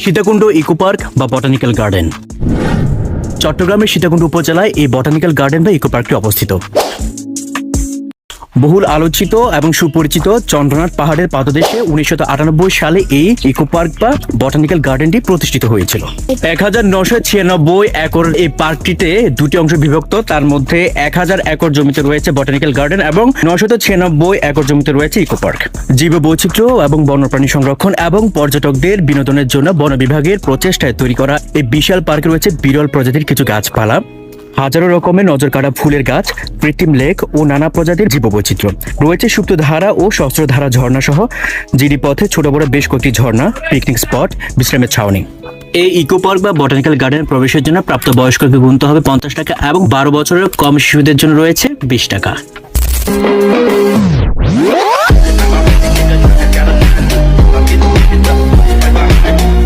Sitakunda eco park বা botanical garden. চট্টগ্রামের সীতাকুণ্ড উপজেলায় এই বটানিক্যাল গার্ডেন বা ইকো পার্কটি অবস্থিত। বহুল আলোচিত এবং সুপরিচিত চন্দ্রনাথ পাহাড়ের পাদদেশে 1998 সালে এই ইকো পার্ক বা বটানিক্যাল গার্ডেনটি প্রতিষ্ঠিত হয়েছিল। 1996 একর এই পার্কটিতে দুটি অংশ বিভক্ত। তার মধ্যে 1000 একর জমিতে রয়েছে বটানিক্যাল গার্ডেন এবং 996 একর জমিতে রয়েছে ইকো পার্ক। জীববৈচিত্র্য এবং বন্যপ্রাণী সংরক্ষণ এবং পর্যটকদের বিনোদনের জন্য বন বিভাগের প্রচেষ্টায় তৈরি করা এই বিশাল পার্কে রয়েছে বিরল প্রজাতির কিছু গাছপালা, হাজারো রকমের নজর কাড়া ফুলের গাছ, কৃত্রিম লেক ও নানা প্রজাতির জীববৈচিত্র্য। রয়েছে সুপ্তধারা ও সহস্রধারা ঝর্ণা সহ জিডি পথে ছোট বড় বেশ কয়েকটি ঝর্ণা, পিকনিক স্পট, বিশ্রামের ছাউনি। এই ইকো পার্ক বা বটানিক্যাল গার্ডেন প্রবেশের জন্য প্রাপ্তবয়স্ককে গুনতে হবে 50 টাকা এবং 12 বছরের কম শিশুদের জন্য রয়েছে 20 টাকা।